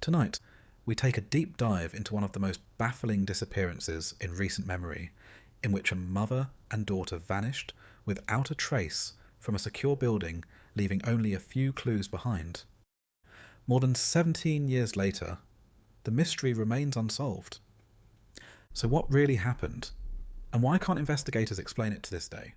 Tonight, we take a deep dive into one of the most baffling disappearances in recent memory, in which a mother and daughter vanished without a trace from a secure building, leaving only a few clues behind. More than 17 years later, the mystery remains unsolved. So what really happened? And why can't investigators explain it to this day?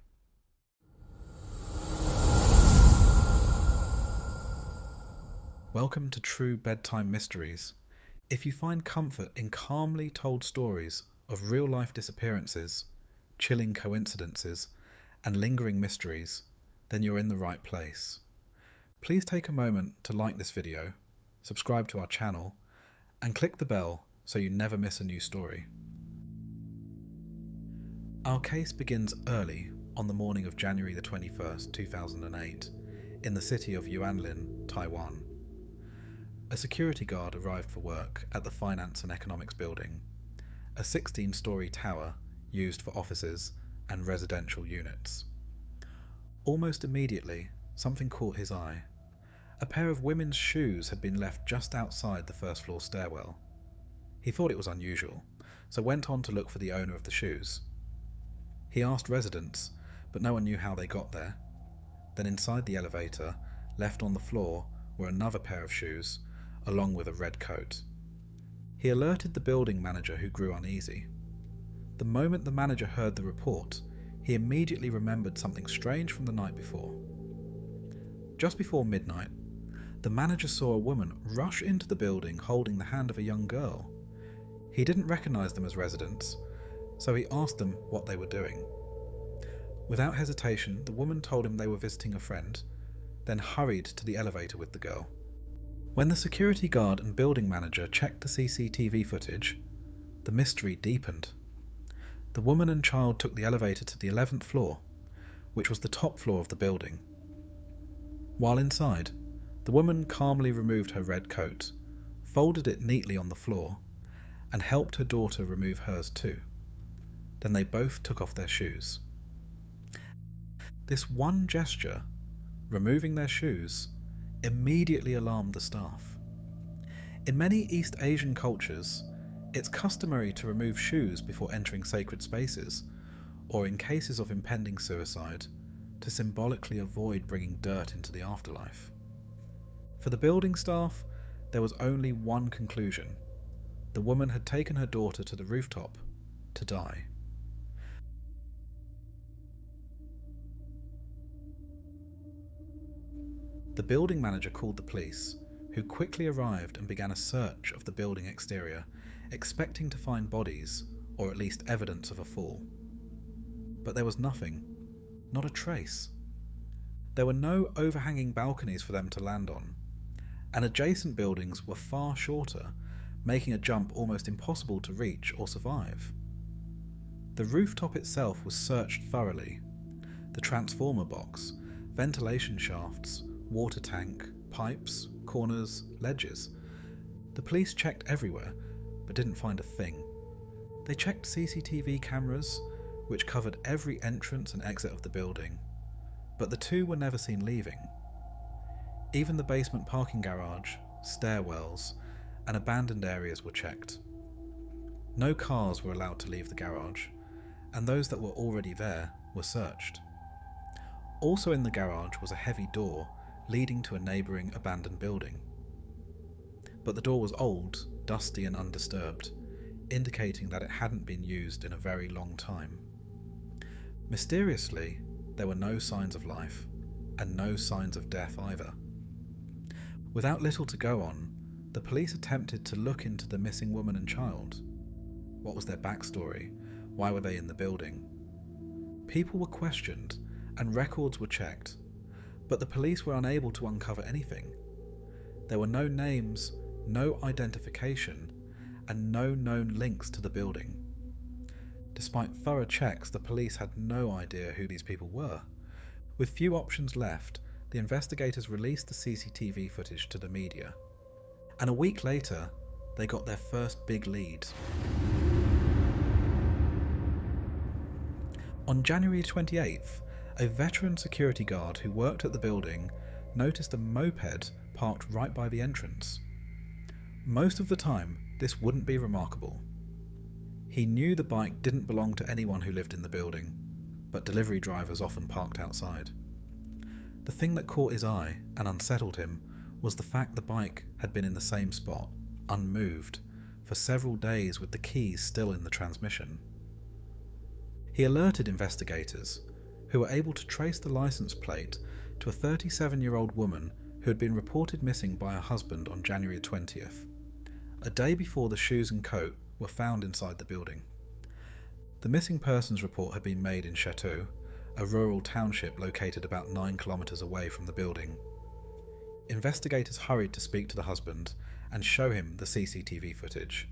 Welcome to True Bedtime Mysteries. If you find comfort in calmly told stories of real-life disappearances, chilling coincidences, and lingering mysteries, then you're in the right place. Please take a moment to like this video, subscribe to our channel, and click the bell so you never miss a new story. Our case begins early on the morning of January the 21st, 2008, in the city of Yuanlin, Taiwan. A security guard arrived for work at the Finance and Economics building, a 16-story tower used for offices and residential units. Almost immediately, something caught his eye. A pair of women's shoes had been left just outside the first floor stairwell. He thought it was unusual, so went on to look for the owner of the shoes. He asked residents, but no one knew how they got there. Then inside the elevator, left on the floor, were another pair of shoes, along with a red coat. He alerted the building manager, who grew uneasy. The moment the manager heard the report, he immediately remembered something strange from the night before. Just before midnight, the manager saw a woman rush into the building holding the hand of a young girl. He didn't recognize them as residents, so he asked them what they were doing. Without hesitation, the woman told him they were visiting a friend, then hurried to the elevator with the girl. When the security guard and building manager checked the CCTV footage, the mystery deepened. The woman and child took the elevator to the 11th floor, which was the top floor of the building. While inside, the woman calmly removed her red coat, folded it neatly on the floor, and helped her daughter remove hers too. Then they both took off their shoes. This one gesture, removing their shoes, immediately alarmed the staff. In many East Asian cultures, it's customary to remove shoes before entering sacred spaces, or in cases of impending suicide, to symbolically avoid bringing dirt into the afterlife. For the building staff, there was only one conclusion. The woman had taken her daughter to the rooftop to die. The building manager called the police, who quickly arrived and began a search of the building exterior, expecting to find bodies, or at least evidence of a fall. But there was nothing, not a trace. There were no overhanging balconies for them to land on, and adjacent buildings were far shorter, making a jump almost impossible to reach or survive. The rooftop itself was searched thoroughly. The transformer box, ventilation shafts, water tank, pipes, corners, ledges. The police checked everywhere, but didn't find a thing. They checked CCTV cameras, which covered every entrance and exit of the building, but the two were never seen leaving. Even the basement parking garage, stairwells, and abandoned areas were checked. No cars were allowed to leave the garage, and those that were already there were searched. Also in the garage was a heavy door leading to a neighbouring abandoned building. But the door was old, dusty and undisturbed, indicating that it hadn't been used in a very long time. Mysteriously, there were no signs of life, and no signs of death either. Without little to go on, the police attempted to look into the missing woman and child. What was their backstory? Why were they in the building? People were questioned, and records were checked, but the police were unable to uncover anything. There were no names, no identification, and no known links to the building. Despite thorough checks, the police had no idea who these people were. With few options left, the investigators released the CCTV footage to the media. And a week later, they got their first big lead. On January 28th, a veteran security guard who worked at the building noticed a moped parked right by the entrance. Most of the time, this wouldn't be remarkable. He knew the bike didn't belong to anyone who lived in the building, but delivery drivers often parked outside. The thing that caught his eye and unsettled him was the fact the bike had been in the same spot, unmoved, for several days with the keys still in the transmission. He alerted investigators, who were able to trace the license plate to a 37-year-old woman who had been reported missing by her husband on January 20th, a day before the shoes and coat were found inside the building. The missing persons report had been made in Chateau, a rural township located about 9 kilometers away from the building. Investigators hurried to speak to the husband and show him the CCTV footage.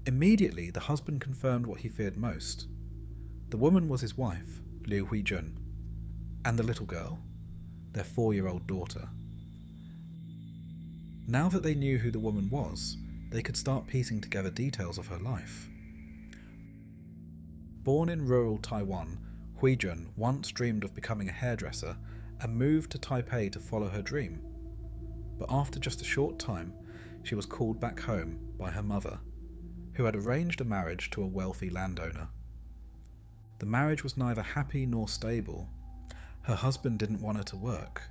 Immediately, the husband confirmed what he feared most. The woman was his wife, Liu Huijun, and the little girl, their 4-year-old daughter. Now that they knew who the woman was, they could start piecing together details of her life. Born in rural Taiwan, Huijun once dreamed of becoming a hairdresser and moved to Taipei to follow her dream. But after just a short time, she was called back home by her mother, who had arranged a marriage to a wealthy landowner. The marriage was neither happy nor stable. Her husband didn't want her to work,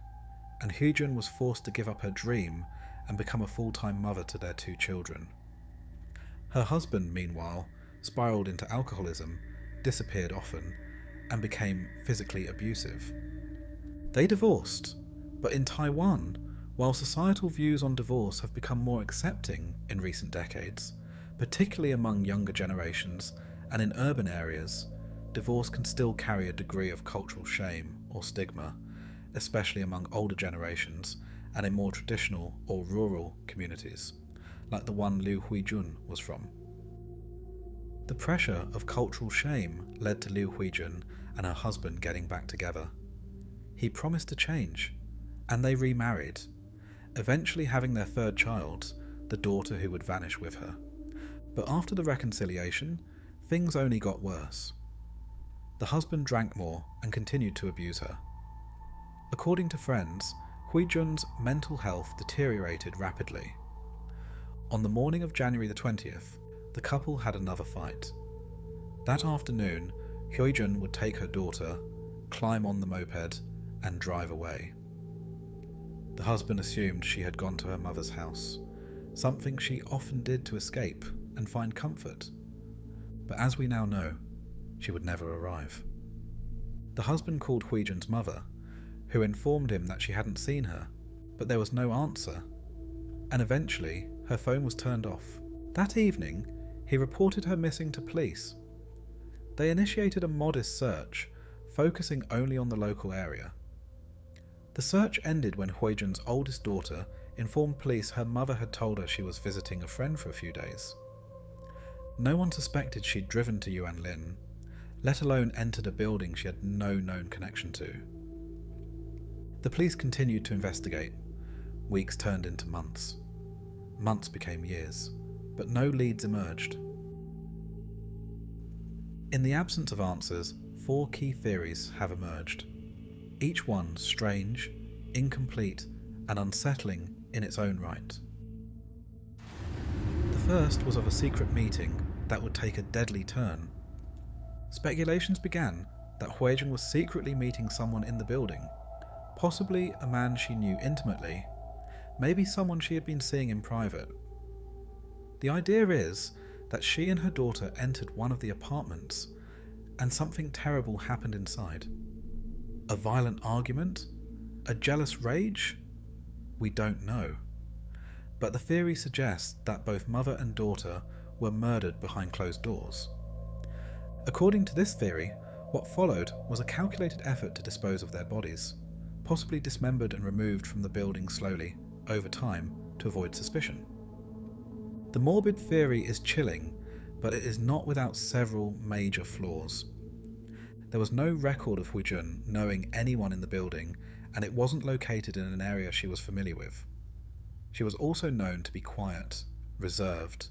and Huijun was forced to give up her dream and become a full-time mother to their 2 children. Her husband, meanwhile, spiraled into alcoholism, disappeared often, and became physically abusive. They divorced, but in Taiwan, while societal views on divorce have become more accepting in recent decades, particularly among younger generations and in urban areas, divorce can still carry a degree of cultural shame or stigma, especially among older generations and in more traditional or rural communities, like the one Liu Huijun was from. The pressure of cultural shame led to Liu Huijun and her husband getting back together. He promised to change, and they remarried, eventually having their 3rd child, the daughter who would vanish with her. But after the reconciliation, things only got worse. The husband drank more and continued to abuse her. According to friends, Huijun's mental health deteriorated rapidly. On the morning of January the 20th, the couple had another fight. That afternoon, Huijun would take her daughter, climb on the moped, and drive away. The husband assumed she had gone to her mother's house, something she often did to escape and find comfort. But as we now know, she would never arrive. The husband called Huijun's mother, who informed him that she hadn't seen her, but there was no answer, and eventually her phone was turned off. That evening, he reported her missing to police. They initiated a modest search, focusing only on the local area. The search ended when Huijun's oldest daughter informed police her mother had told her she was visiting a friend for a few days. No one suspected she'd driven to Yuanlin, let alone entered a building she had no known connection to. The police continued to investigate. Weeks turned into months. Months became years, but no leads emerged. In the absence of answers, 4 key theories have emerged, each one strange, incomplete, and unsettling in its own right. The first was of a secret meeting that would take a deadly turn. Speculations began that Huijun was secretly meeting someone in the building, possibly a man she knew intimately, maybe someone she had been seeing in private. The idea is that she and her daughter entered one of the apartments, and something terrible happened inside. A violent argument? A jealous rage? We don't know. But the theory suggests that both mother and daughter were murdered behind closed doors. According to this theory, what followed was a calculated effort to dispose of their bodies, possibly dismembered and removed from the building slowly, over time, to avoid suspicion. The morbid theory is chilling, but it is not without several major flaws. There was no record of Huijun knowing anyone in the building, and it wasn't located in an area she was familiar with. She was also known to be quiet, reserved,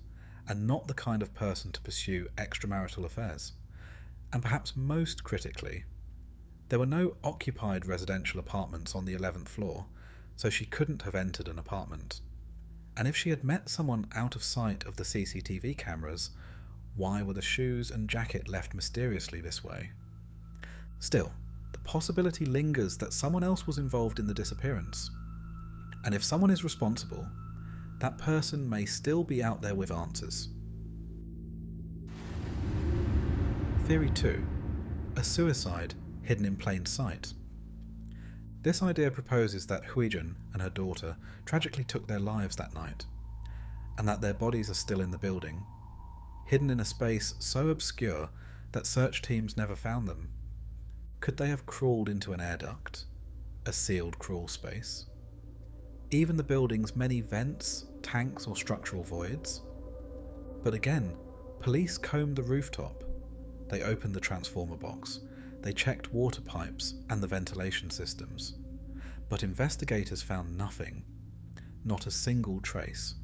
and not the kind of person to pursue extramarital affairs. And perhaps most critically, there were no occupied residential apartments on the 11th floor, so she couldn't have entered an apartment. And if she had met someone out of sight of the CCTV cameras, why were the shoes and jacket left mysteriously this way? Still, the possibility lingers that someone else was involved in the disappearance. And if someone is responsible, that person may still be out there with answers. Theory 2. A suicide hidden in plain sight. This idea proposes that Huijun and her daughter tragically took their lives that night, and that their bodies are still in the building, hidden in a space so obscure that search teams never found them. Could they have crawled into an air duct, a sealed crawl space? Even the building's many vents, tanks or structural voids? But again, police combed the rooftop. They opened the transformer box. They checked water pipes and the ventilation systems. But investigators found nothing, not a single trace.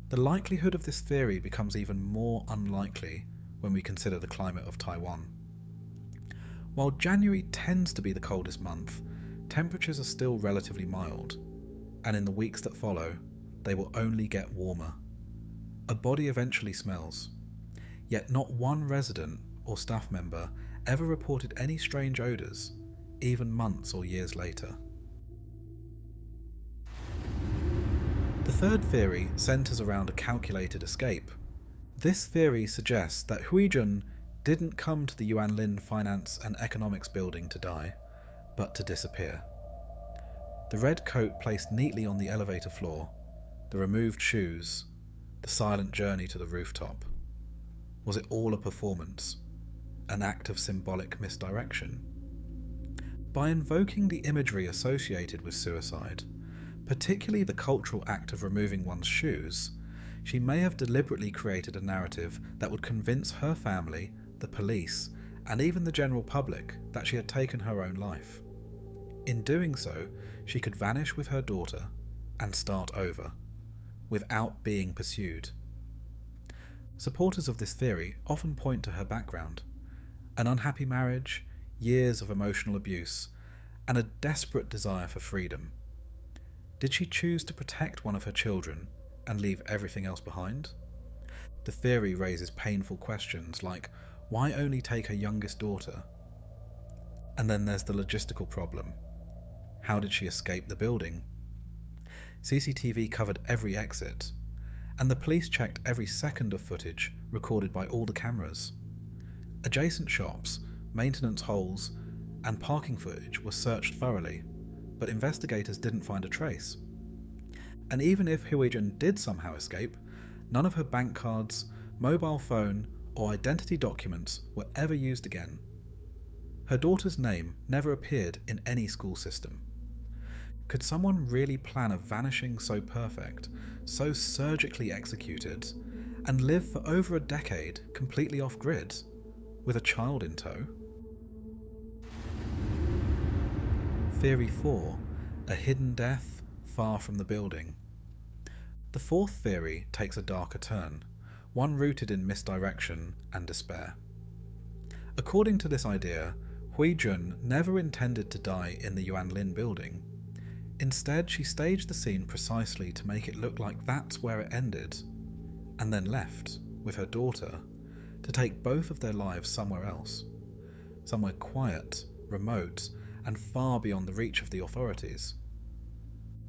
The likelihood of this theory becomes even more unlikely when we consider the climate of Taiwan. While January tends to be the coldest month, temperatures are still relatively mild, and in the weeks that follow, they will only get warmer. A body eventually smells, yet not one resident or staff member ever reported any strange odours, even months or years later. The third theory centres around a calculated escape. This theory suggests that Huijun didn't come to the Yuanlin Finance and Economics building to die, but to disappear. The red coat placed neatly on the elevator floor, the removed shoes, the silent journey to the rooftop. Was it all a performance? An act of symbolic misdirection? By invoking the imagery associated with suicide, particularly the cultural act of removing one's shoes, she may have deliberately created a narrative that would convince her family, the police, and even the general public that she had taken her own life. In doing so, she could vanish with her daughter and start over, without being pursued. Supporters of this theory often point to her background: an unhappy marriage, years of emotional abuse, and a desperate desire for freedom. Did she choose to protect one of her children and leave everything else behind? The theory raises painful questions like, why only take her youngest daughter? And then there's the logistical problem. How did she escape the building? CCTV covered every exit, and the police checked every second of footage recorded by all the cameras. Adjacent shops, maintenance holes, and parking footage were searched thoroughly, but investigators didn't find a trace. And even if Huijun did somehow escape, none of her bank cards, mobile phone, or identity documents were ever used again. Her daughter's name never appeared in any school system. Could someone really plan a vanishing so perfect, so surgically executed, and live for over a decade completely off-grid, with a child in tow? Theory 4. A hidden death far from the building. The fourth theory takes a darker turn, one rooted in misdirection and despair. According to this idea, Huijun never intended to die in the Yuanlin building. Instead, she staged the scene precisely to make it look like that's where it ended, and then left, with her daughter, to take both of their lives somewhere else. Somewhere quiet, remote, and far beyond the reach of the authorities.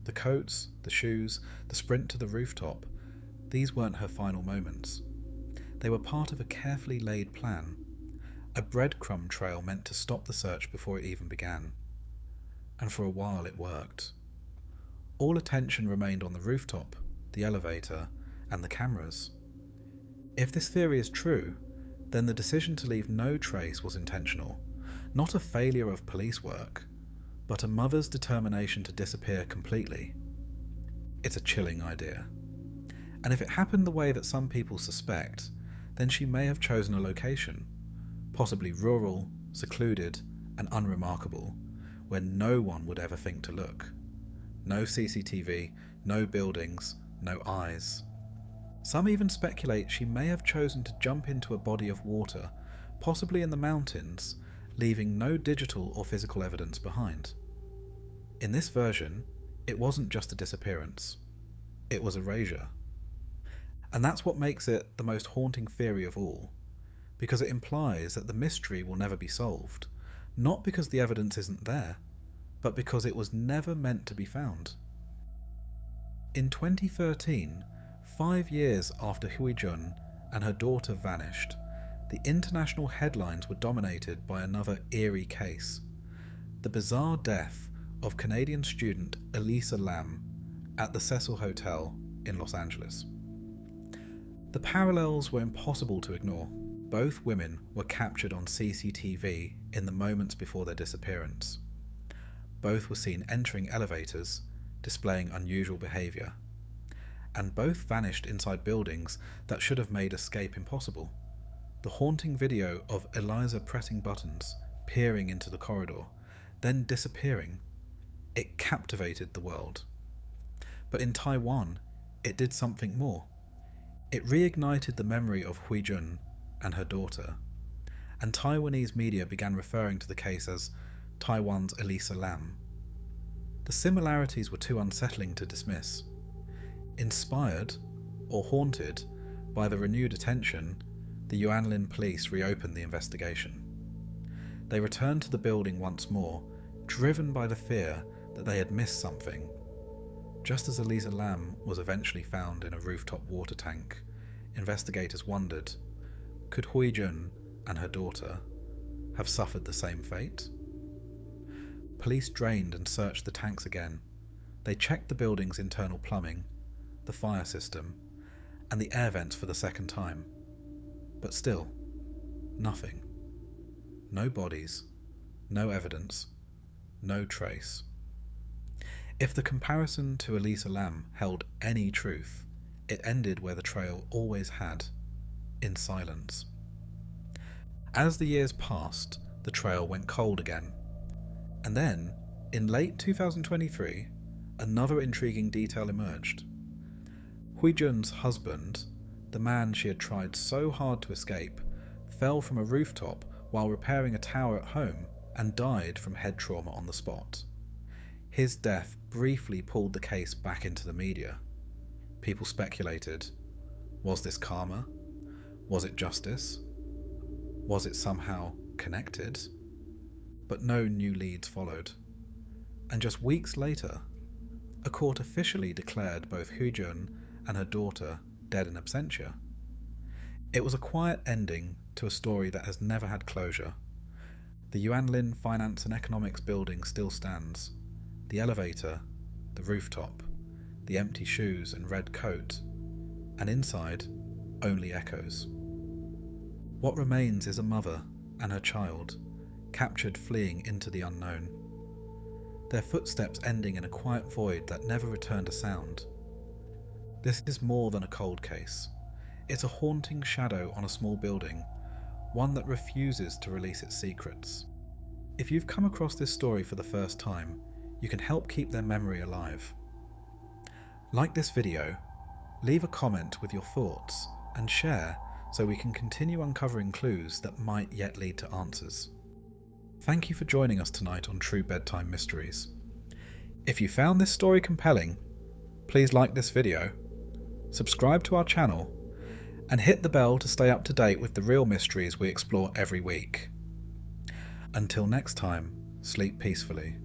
The coats, the shoes, the sprint to the rooftop, these weren't her final moments. They were part of a carefully laid plan, a breadcrumb trail meant to stop the search before it even began. And for a while it worked. All attention remained on the rooftop, the elevator, and the cameras. If this theory is true, then the decision to leave no trace was intentional, not a failure of police work, but a mother's determination to disappear completely. It's a chilling idea. And if it happened the way that some people suspect, then she may have chosen a location, possibly rural, secluded, and unremarkable, where no one would ever think to look. No CCTV, no buildings, no eyes. Some even speculate she may have chosen to jump into a body of water, possibly in the mountains, leaving no digital or physical evidence behind. In this version, it wasn't just a disappearance. it was erasure. And that's what makes it the most haunting theory of all, because it implies that the mystery will never be solved, not because the evidence isn't there, but because it was never meant to be found. In 2013, 5 years after Huijun and her daughter vanished, the international headlines were dominated by another eerie case: the bizarre death of Canadian student Elisa Lam at the Cecil Hotel in Los Angeles. The parallels were impossible to ignore. Both women were captured on CCTV in the moments before their disappearance. Both were seen entering elevators, displaying unusual behaviour, and both vanished inside buildings that should have made escape impossible. The haunting video of Elisa pressing buttons, peering into the corridor, then disappearing, it captivated the world. But in Taiwan, it did something more. It reignited the memory of Huijun and her daughter, and Taiwanese media began referring to the case as Taiwan's Elisa Lam. The similarities were too unsettling to dismiss. Inspired, or haunted, by the renewed attention, the Yuanlin police reopened the investigation. They returned to the building once more, driven by the fear that they had missed something. Just as Elisa Lam was eventually found in a rooftop water tank, investigators wondered, could Huijun and her daughter have suffered the same fate? Police drained and searched the tanks again. They checked the building's internal plumbing, the fire system, and the air vents for the second time. But still, nothing. No bodies, no evidence, no trace. If the comparison to Elisa Lam held any truth, it ended where the trail always had, in silence. As the years passed, the trail went cold again. And then, in late 2023, another intriguing detail emerged. Huijun's husband, the man she had tried so hard to escape, fell from a rooftop while repairing a tower at home and died from head trauma on the spot. His death briefly pulled the case back into the media. People speculated, was this karma? Was it justice? Was it somehow connected? But no new leads followed. And just weeks later, a court officially declared both Huijun and her daughter dead in absentia. It was a quiet ending to a story that has never had closure. The Yuanlin Finance and Economics building still stands. The elevator, the rooftop, the empty shoes and red coat, and inside, only echoes. What remains is a mother and her child, captured fleeing into the unknown. Their footsteps ending in a quiet void that never returned a sound. This is more than a cold case. It's a haunting shadow on a small building, one that refuses to release its secrets. If you've come across this story for the first time, you can help keep their memory alive. Like this video, leave a comment with your thoughts, and share so we can continue uncovering clues that might yet lead to answers. Thank you for joining us tonight on True Bedtime Mysteries. If you found this story compelling, please like this video, subscribe to our channel, and hit the bell to stay up to date with the real mysteries we explore every week. Until next time, sleep peacefully.